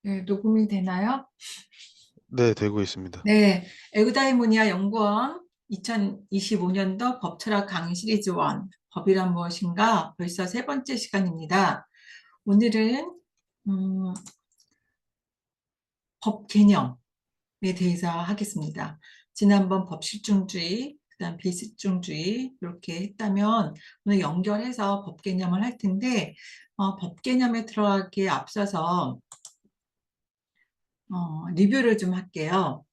네, 녹음이 되나요? 네, 되고 있습니다. 네, 에우다이모니아 연구원 2025년도 법철학 강의 시리즈 1 법이란 무엇인가 벌써 세 번째 시간입니다. 오늘은 음, 법 개념에 대해서 하겠습니다. 지난번 법실중주의, 그다음 비실중주의 이렇게 했다면 오늘 연결해서 법 개념을 할 텐데 법 개념에 들어가기에 앞서서 리뷰를 좀 할게요.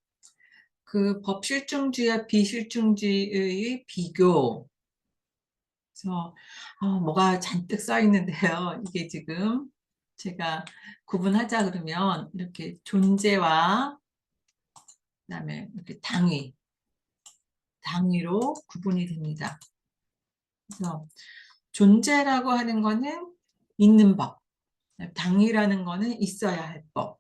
그 법실중주의와 비실중주의의 비교. 그래서 뭐가 잔뜩 써 있는데요. 이게 지금 제가 구분하자 그러면 이렇게 존재와 그다음에 이렇게 당위로 구분이 됩니다. 그래서 존재라고 하는 거는 있는 법, 당위라는 거는 있어야 할 법.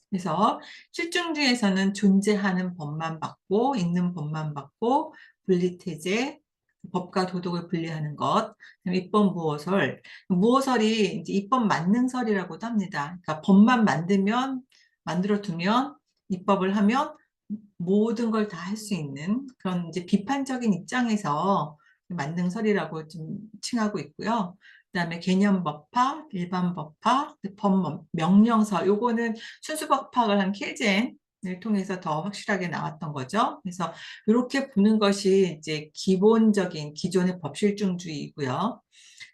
그래서 실중주의에서는 존재하는 법만 받고 있는 법만 받고 분리태제, 법과 도덕을 분리하는 것, 입법 무호설, 무호설이 이제 입법 만능설이라고도 합니다. 그러니까 법만 만들어 두면 입법을 하면 모든 걸 다 할 수 있는 그런 이제 비판적인 입장에서 만능설이라고 좀 칭하고 있고요. 그다음에 개념법화, 일반법화, 명령설, 요거는 순수법학을 한 킬젠을 통해서 더 확실하게 나왔던 거죠. 그래서 이렇게 보는 것이 이제 기본적인 기존의 법실중주의이고요.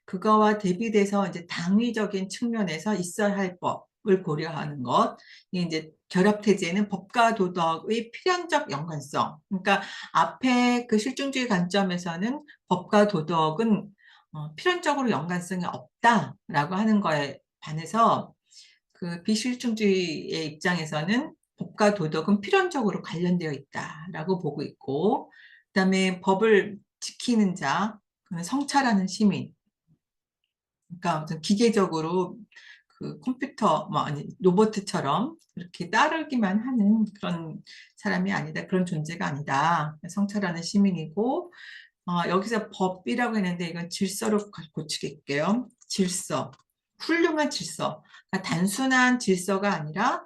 그거와 대비돼서 이제 당위적인 측면에서 있어야 할 법을 고려하는 것. 이게 이제 결합태제는 법과 도덕의 필연적 연관성. 그러니까 앞에 그 실중주의 관점에서는 법과 도덕은 필연적으로 연관성이 없다라고 하는 거에 반해서 그 비실중주의의 입장에서는 법과 도덕은 필연적으로 관련되어 있다라고 보고 있고, 그다음에 법을 지키는 자, 그는 성찰하는 시민, 그러니까 무슨 기계적으로 그 컴퓨터 뭐 아니 로봇처럼 이렇게 따르기만 하는 그런 사람이 아니다. 그런 존재가 아니다. 성찰하는 시민이고 여기서 법이라고 했는데 이건 질서로 고치게요. 질서. 훌륭한 질서. 그러니까 단순한 질서가 아니라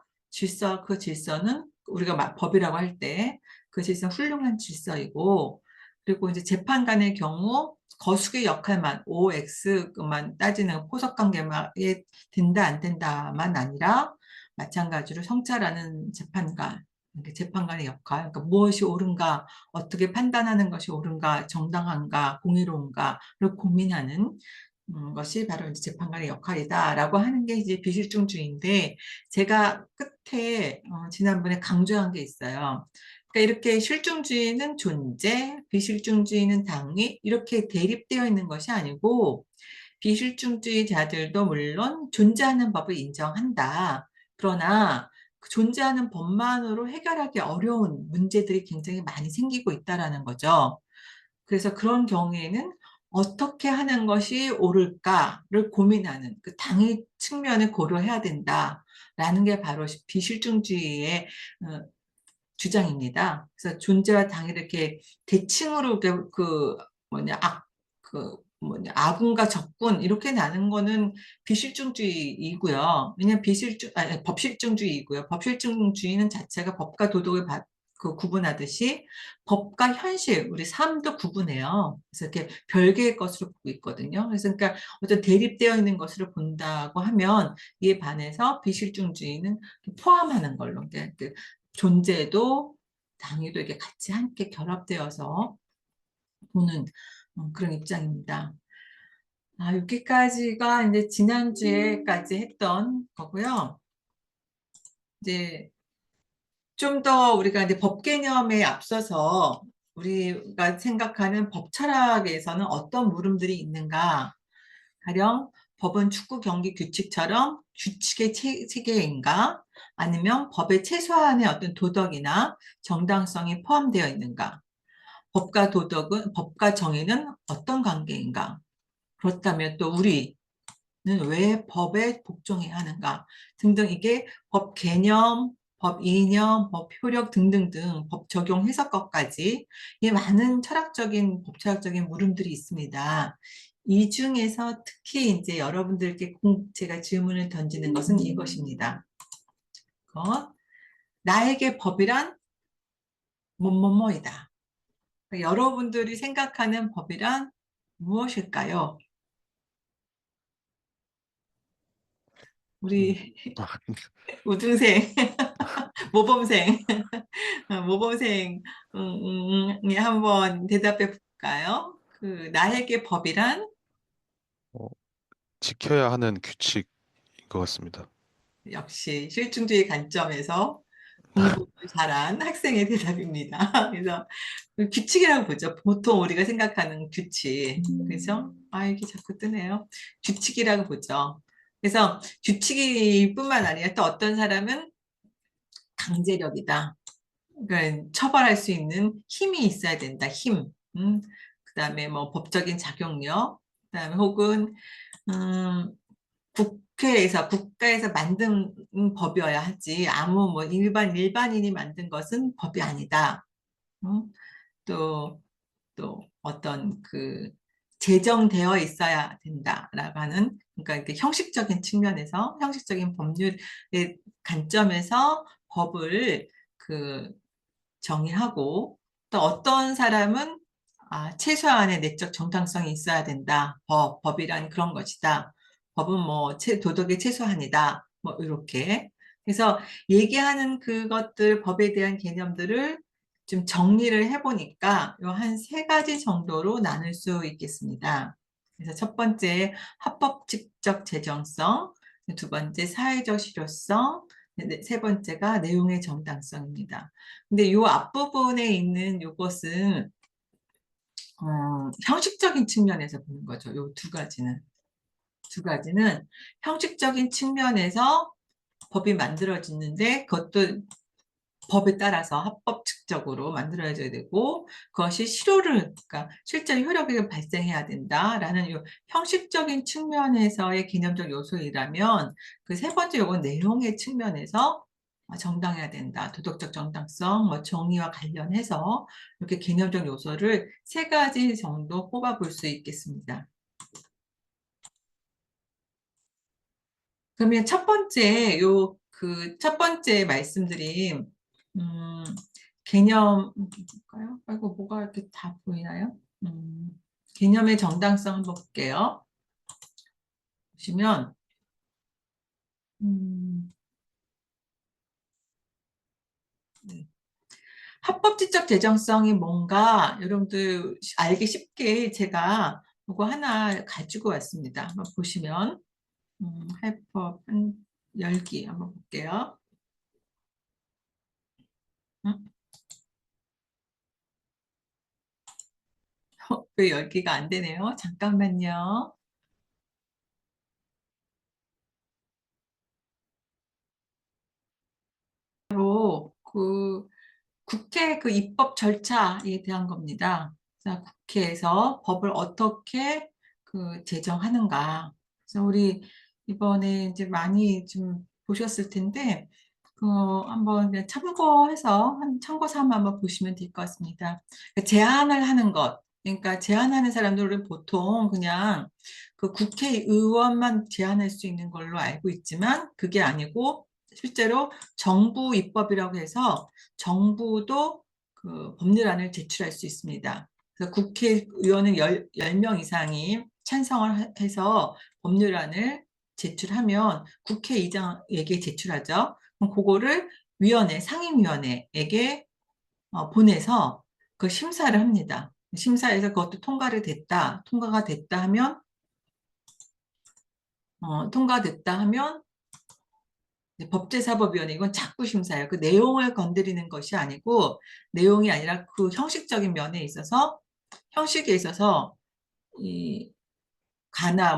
그 질서는 우리가 법이라고 할 때 그 질서는 훌륭한 질서이고 그리고 이제 재판관의 경우 거수의 역할만 OX만 따지는 포석 관계에 된다 안 된다만 아니라 마찬가지로 성찰하는 재판관의 역할, 그러니까 무엇이 옳은가, 어떻게 판단하는 것이 옳은가, 정당한가, 공의로운가를 고민하는 것이 바로 이제 재판관의 역할이다라고 하는 게 이제 비실중주의인데 제가 끝에 지난번에 강조한 게 있어요. 그러니까 이렇게 실중주의는 존재, 비실중주의는 당위 이렇게 대립되어 있는 것이 아니고 비실중주의자들도 물론 존재하는 법을 인정한다. 그러나 그 존재하는 법만으로 해결하기 어려운 문제들이 굉장히 많이 생기고 있다라는 거죠. 그래서 그런 경우에는 어떻게 하는 것이 옳을까를 고민하는 그 당의 측면을 고려해야 된다라는 게 바로 비실중주의의 어, 주장입니다. 그래서 존재와 당이 이렇게 대칭으로 뭐냐 아군과 적군 이렇게 나는 거는 비실중주의이고요. 왜냐하면 법실중주의이고요. 법실중주의는 자체가 법과 도덕을 구분하듯이 법과 현실, 우리 삶도 구분해요. 그래서 이렇게 별개의 것으로 보고 있거든요. 그래서 그러니까 어떤 대립되어 있는 것으로 본다고 하면 이에 반해서 비실중주의는 포함하는 걸로 그러니까 존재도 당위도 이게 같이 함께 결합되어서 보는 그런 입장입니다. 여기까지가 이제 지난주에까지 했던 거고요. 이제 좀 더 우리가 이제 법 개념에 앞서서 우리가 생각하는 법 철학에서는 어떤 물음들이 있는가? 가령 법은 축구 경기 규칙처럼 규칙의 체계인가? 아니면 법의 최소한의 어떤 도덕이나 정당성이 포함되어 있는가? 법과 정의는 어떤 관계인가? 그렇다면 또 우리는 왜 법에 복종해야 하는가? 등등 이게 법 개념, 법 이념, 법 효력 등등등 법 적용 해석까지 이 많은 법철학적인 물음들이 있습니다. 이 중에서 특히 이제 여러분들께 제가 질문을 던지는 것은 이것입니다. 것. 나에게 법이란 뭐뭐뭐이다. 그러니까 여러분들이 생각하는 법이란 무엇일까요? 음, 우리 우등생, 모범생, 모범생이 한번 대답해 볼까요? 그 나에게 법이란 어, 지켜야 하는 규칙인 것 같습니다. 역시 실증주의 관점에서 공부 잘한 학생의 대답입니다. 그래서 규칙이라고 보죠. 보통 우리가 생각하는 규칙. 그죠? 아, 이게 자꾸 뜨네요. 규칙이라고 보죠. 그래서 규칙이뿐만 아니라 또 어떤 사람은 강제력이다. 그러니까 처벌할 수 있는 힘이 있어야 된다. 힘. 그다음에 뭐 법적인 작용력. 그다음에 혹은 음, 국가에서 만든 법이어야 하지 아무 뭐 일반인이 만든 것은 법이 아니다. 음, 또, 또 어떤 그 제정되어 있어야 된다라고 하는 그러니까 이렇게 형식적인 측면에서 형식적인 법률의 관점에서 법을 그 정의하고 또 어떤 사람은 최소한의 내적 정당성이 있어야 된다. 법이란 그런 것이다. 법은 뭐 도덕의 최소한이다. 뭐 이렇게. 그래서 얘기하는 그것들 법에 대한 개념들을 좀 정리를 해보니까 요 한 세 가지 정도로 나눌 수 있겠습니다. 그래서 첫 번째 합법적 제정성, 두 번째 사회적 실효성, 세 번째가 내용의 정당성입니다. 근데 요 앞부분에 있는 요것은 형식적인 측면에서 보는 거죠. 요 두 가지는 형식적인 측면에서 법이 만들어지는데 그것도 법에 따라서 합법적으로 만들어져야 되고 그것이 그러니까 실제 효력이 발생해야 된다라는 요 형식적인 측면에서의 개념적 요소이라면 그 세 번째 요건 내용의 측면에서 정당해야 된다. 도덕적 정당성, 뭐 정의와 관련해서 이렇게 개념적 요소를 세 가지 정도 뽑아볼 수 있겠습니다. 그러면 첫 번째 말씀드린, 개념, 볼까요? 아이고, 뭐가 이렇게 다 보이나요? 개념의 정당성 한번 볼게요. 보시면, 음, 네. 합법지적 제정성이 뭔가 여러분들 알기 쉽게 제가 이거 하나 가지고 왔습니다. 한번 보시면, 할법 한 열기 한번 볼게요. 음? 왜 열기가 안 되네요? 잠깐만요. 그 국회 그 입법 절차에 대한 겁니다. 그래서 국회에서 법을 어떻게 그 제정하는가. 그래서 우리 이번에 이제 많이 좀 보셨을 텐데, 그 한번 그냥 참고해서 한 참고 삼아 한번 보시면 될 것 같습니다. 그러니까 제안을 하는 것. 그러니까 제안하는 사람들은 보통 그냥 그 국회의원만 제안할 수 있는 걸로 알고 있지만 그게 아니고 실제로 정부 입법이라고 해서 정부도 그 법률안을 제출할 수 있습니다. 그래서 국회의원은 10명 이상이 찬성을 해서 법률안을 제출하면 국회의장에게 제출하죠. 그럼 그거를 상임위원회에게 보내서 그 심사를 합니다. 심사에서 그것도 통과가 됐다 하면, 통과됐다 하면 법제사법위원회 이건 자꾸 심사예요. 그 내용을 건드리는 것이 아니고 내용이 아니라 그 형식적인 면에 있어서 형식에 있어서 이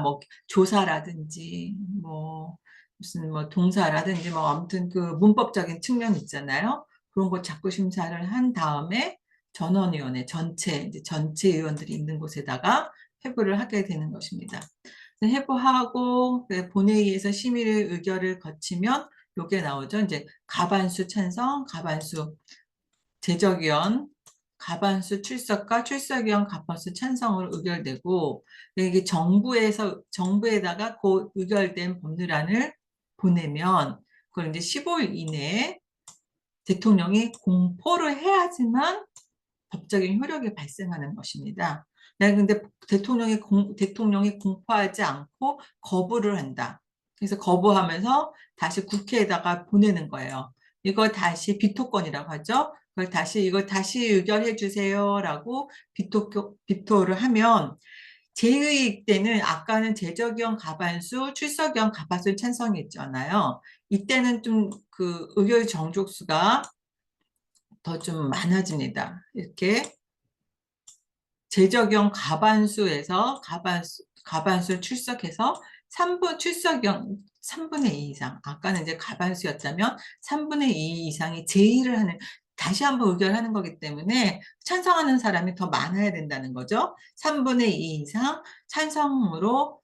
뭐 조사라든지 뭐 무슨 뭐 동사라든지 뭐 아무튼 그 문법적인 측면 있잖아요. 그런 거 자꾸 심사를 한 다음에 전원위원회 이제 전체 의원들이 있는 곳에다가 회부를 하게 되는 것입니다. 회부하고 본회의에서 심의 의결을 거치면 요게 나오죠. 이제 가반수 찬성, 가반수 제적위원, 가반수 출석과 출석위원 가반수 찬성으로 의결되고 이게 정부에다가 그 의결된 법률안을 보내면 그걸 이제 15일 이내에 대통령이 공포를 해야지만 법적인 효력이 발생하는 것입니다. 근데 대통령이 공포하지 않고 거부를 한다. 그래서 거부하면서 다시 국회에다가 보내는 거예요. 이거 다시 비토권이라고 하죠. 이걸 다시 의결해 주세요라고 비토를 하면 제2의 때는 아까는 제적위원 과반수, 출석위원 과반수 찬성이 있잖아요. 이때는 좀 그 의결 정족수가 더 좀 많아집니다. 이렇게 제적용 과반수 출석해서 3분의 2 이상. 아까는 이제 과반수였다면 3분의 2 이상이 제의를 하는, 다시 한번 의결하는 거기 때문에 찬성하는 사람이 더 많아야 된다는 거죠. 3분의 2 이상 찬성으로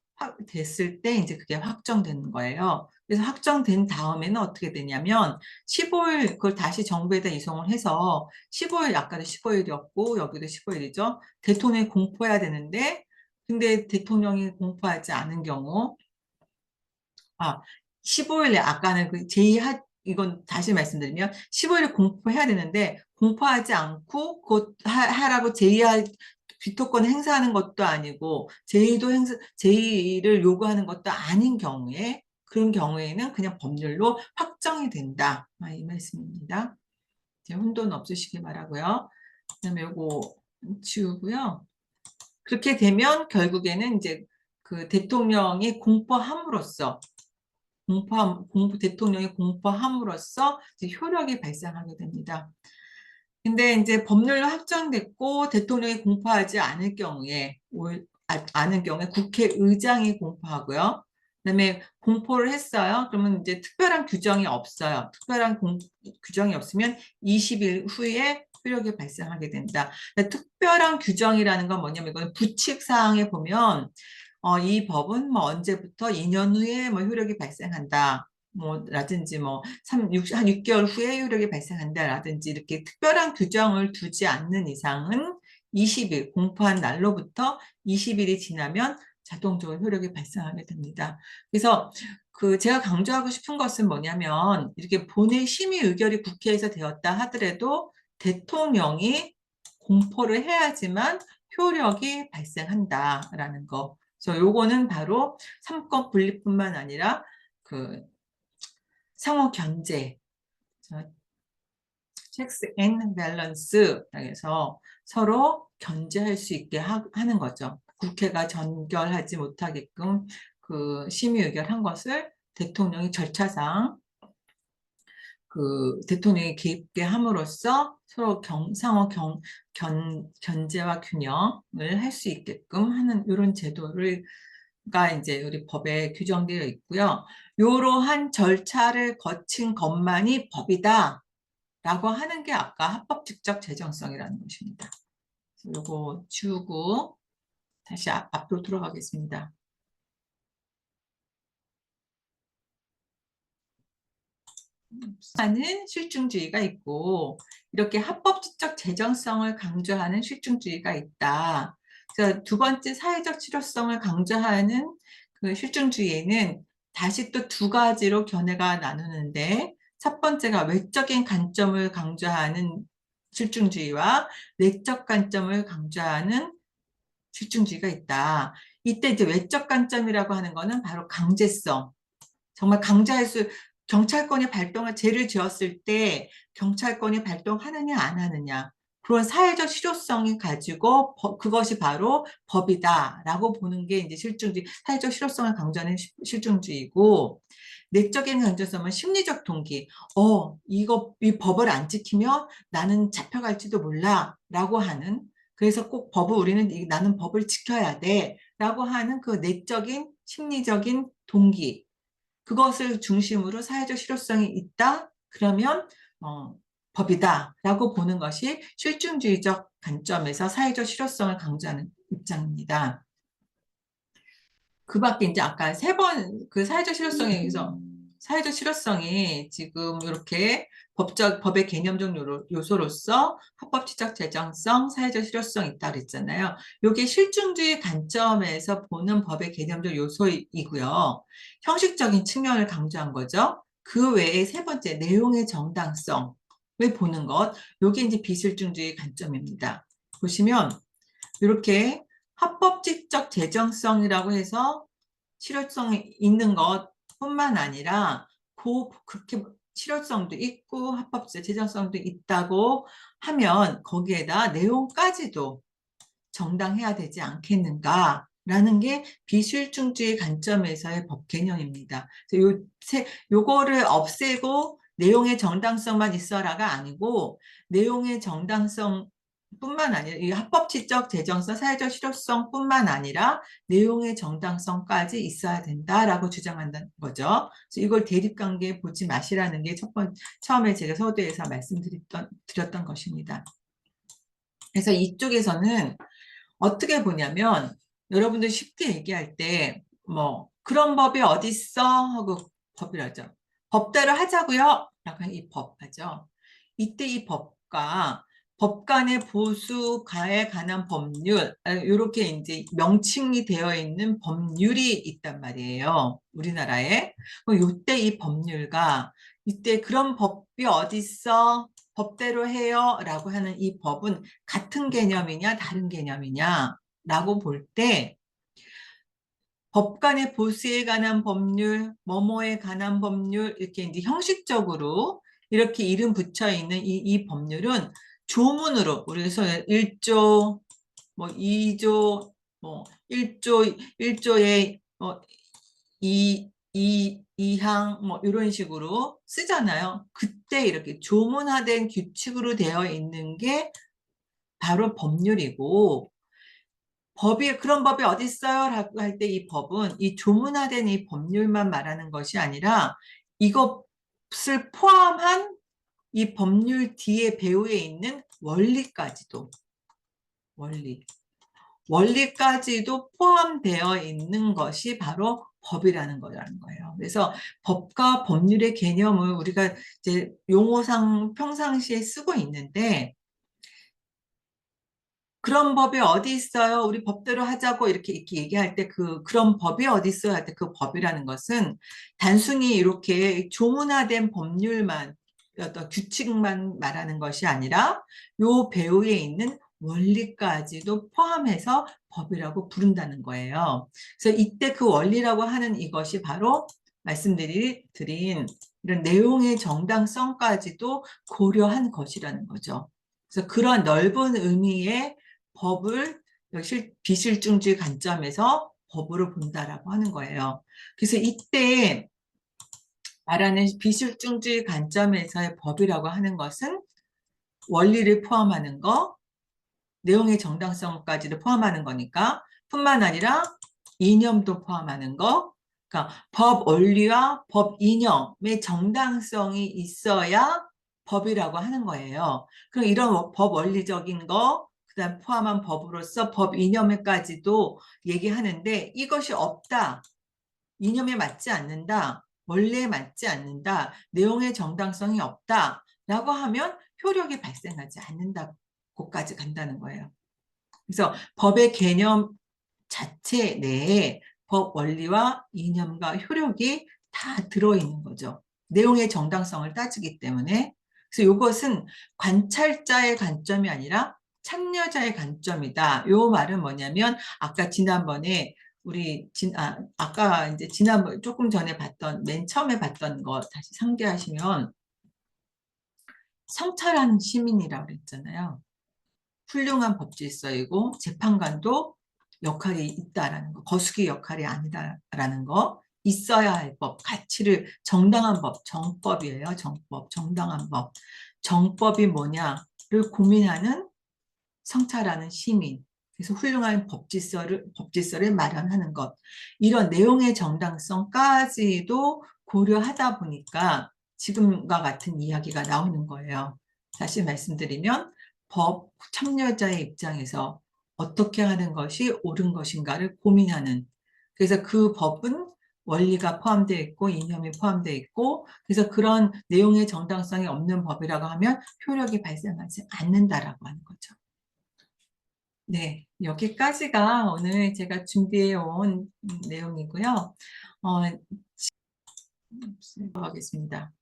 됐을 때 이제 그게 확정되는 거예요. 그래서 확정된 다음에는 어떻게 되냐면 15일 그걸 다시 정부에다 이송을 해서 15일, 아까도 15일이었고 여기도 15일이죠. 대통령이 공포해야 되는데, 근데 대통령이 공포하지 않은 경우, 15일에 아까는 이건 다시 말씀드리면 15일에 공포해야 되는데 공포하지 않고 곧 하라고 비토권 행사하는 것도 아니고 제의를 요구하는 것도 아닌 경우에, 그런 경우에는 그냥 법률로 확정이 된다. 이 말씀입니다. 이제 혼돈 없으시기 바라고요. 그다음에 요거 지우고요. 그렇게 되면 결국에는 이제 그 대통령이 대통령이 공포함으로써 이제 효력이 발생하게 됩니다. 근데 이제 법률로 확정됐고 대통령이 공포하지 않을 경우에 국회의장이 공포하고요. 그다음에 공포를 했어요. 그러면 이제 특별한 규정이 없어요. 규정이 없으면 20일 후에 효력이 발생하게 된다. 특별한 규정이라는 건 뭐냐면 이거는 부칙 사항에 보면 이 법은 뭐 언제부터 2년 후에 뭐 효력이 발생한다. 라든지 한 6개월 후에 효력이 발생한다라든지 이렇게 특별한 규정을 두지 않는 이상은 20일, 공포한 날로부터 20일이 지나면 자동적으로 효력이 발생하게 됩니다. 그래서 제가 강조하고 싶은 것은 뭐냐면 이렇게 본회의 심의 의결이 국회에서 되었다 하더라도 대통령이 공포를 해야지만 효력이 발생한다라는 거. 그래서 요거는 바로 삼권 분립뿐만 아니라 그 상호 견제, checks and balance, 그래서 서로 견제할 수 있게 하는 거죠. 국회가 전결하지 못하게끔 그 심의 의결한 것을 대통령이 절차상 대통령이 개입게 함으로써 서로 견제와 균형을 할 수 있게끔 하는 이런 제도가 이제 우리 법에 규정되어 있고요. 이러한 절차를 거친 것만이 법이다 라고 하는 게 아까 합법직접 제정성이라는 것입니다. 이거 지우고 다시 앞으로 들어가겠습니다. 하는 실증주의가 있고 이렇게 합법적 제정성을 강조하는 실증주의가 있다. 그래서 두 번째 사회적 실효성을 강조하는 그 실증주의에는 다시 또 두 가지로 견해가 나누는데, 첫 번째가 외적인 관점을 강조하는 실증주의와 내적 관점을 강조하는 실증주의가 있다. 이때 이제 외적 관점이라고 하는 거는 바로 강제성. 정말 경찰권이 죄를 지었을 때 경찰권이 발동하느냐 안 하느냐, 그런 사회적 실효성이 가지고 그것이 바로 법이다라고 보는 게 이제 사회적 실효성을 강조하는 실증주의고, 내적인 강조성은 심리적 동기. 이 법을 안 지키면 나는 잡혀갈지도 몰라라고 하는, 그래서 꼭 나는 법을 지켜야 돼라고 하는 그 내적인 심리적인 동기. 그것을 중심으로 사회적 실효성이 있다? 그러면 법이다라고 보는 것이 실증주의적 관점에서 사회적 실효성을 강조하는 입장입니다. 그 밖에 이제 아까 그 사회적 실효성이 지금 이렇게 법의 개념적 요소로서 합법적 제정성, 사회적 실효성이 있다 그랬잖아요. 이게 실증주의 관점에서 보는 법의 개념적 요소이고요. 형식적인 측면을 강조한 거죠. 그 외에 세 번째, 내용의 정당성을 보는 것. 요게 이제 비실증주의 관점입니다. 보시면 이렇게 합법적 재정성이라고 해서 실효성이 있는 것뿐만 아니라 그렇게 실효성도 있고 합법적 재정성도 있다고 하면 거기에다 내용까지도 정당해야 되지 않겠는가라는 게 비실증주의 관점에서의 법 개념입니다. 요거를 없애고 내용의 정당성만 있어라가 아니고 내용의 정당성 뿐만 아니라 이 합법치적 재정성, 사회적 실효성뿐만 아니라 내용의 정당성까지 있어야 된다라고 주장한다는 거죠. 그래서 이걸 대립관계에 보지 마시라는 게 처음에 제가 서두에서 말씀드렸던 것입니다. 그래서 이쪽에서는 어떻게 보냐면 여러분들 쉽게 얘기할 때 뭐 그런 법이 어디 있어 하고 법이라죠. 법대로 하자고요. 라고 이 법하죠. 이때 이 법과 법 간의 보수가에 관한 법률 이렇게 이제 명칭이 되어 있는 법률이 있단 말이에요. 우리나라에. 이때 이 법률과 이때 그런 법이 어디 있어? 법대로 해요. 라고 하는 이 법은 같은 개념이냐 다른 개념이냐 라고 볼 때 법관의 보수에 관한 법률, 뭐뭐에 관한 법률 이렇게 이제 형식적으로 이렇게 이름 붙여 있는 이 법률은 조문으로 그래서 1조 뭐 2조 뭐 1조에 뭐 2항 뭐 이런 식으로 쓰잖아요. 그때 이렇게 조문화된 규칙으로 되어 있는 게 바로 법률이고 그런 법이 어디 있어요? 라고 할 때 이 법은 이 조문화된 이 법률만 말하는 것이 아니라 이것을 포함한 이 법률 뒤에 배후에 있는 원리까지도 원리 원리까지도 포함되어 있는 것이 바로 법이라는 거라는 거예요. 그래서 법과 법률의 개념을 우리가 이제 용어상 평상시에 쓰고 있는데 그런 법이 어디 있어요? 우리 법대로 하자고 이렇게 얘기할 때 그런 법이 어디 있어요? 할 때 그 법이라는 것은 단순히 이렇게 조문화된 법률만 어떤 규칙만 말하는 것이 아니라 요 배후에 있는 원리까지도 포함해서 법이라고 부른다는 거예요. 그래서 이때 그 원리라고 하는 이것이 바로 말씀드린 이런 내용의 정당성까지도 고려한 것이라는 거죠. 그래서 그런 넓은 의미의 법을 비실증주의 관점에서 법으로 본다라고 하는 거예요. 그래서 이때 말하는 비실증주의 관점에서의 법이라고 하는 것은 원리를 포함하는 거, 내용의 정당성까지도 포함하는 거니까 뿐만 아니라 이념도 포함하는 거, 그러니까 법 원리와 법 이념의 정당성이 있어야 법이라고 하는 거예요. 그럼 이런 법 원리적인 거, 그다음 포함한 법으로서 법 이념에까지도 얘기하는데 이것이 없다, 이념에 맞지 않는다, 원리에 맞지 않는다, 내용의 정당성이 없다라고 하면 효력이 발생하지 않는다고까지 간다는 거예요. 그래서 법의 개념 자체 내에 법 원리와 이념과 효력이 다 들어있는 거죠. 내용의 정당성을 따지기 때문에. 그래서 이것은 관찰자의 관점이 아니라 참여자의 관점이다. 요 말은 뭐냐면 아까 지난번에 아까 이제 지난번 조금 전에 맨 처음에 봤던 거 다시 상기하시면 성찰하는 시민이라고 그랬잖아요. 훌륭한 법질서이고 재판관도 역할이 있다라는 거, 거수기 역할이 아니다라는 거, 있어야 할 법, 가치를 정당한 법, 정법이에요. 정법, 정당한 법. 정법이 뭐냐를 고민하는 성찰하는 시민. 그래서 훌륭한 법질서를 마련하는 것. 이런 내용의 정당성까지도 고려하다 보니까 지금과 같은 이야기가 나오는 거예요. 다시 말씀드리면 법 참여자의 입장에서 어떻게 하는 것이 옳은 것인가를 고민하는. 그래서 그 법은 원리가 포함되어 있고 이념이 포함되어 있고 그래서 그런 내용의 정당성이 없는 법이라고 하면 효력이 발생하지 않는다라고 하는 거죠. 네, 여기까지가 오늘 제가 준비해 온 내용이고요. 어, 하겠습니다.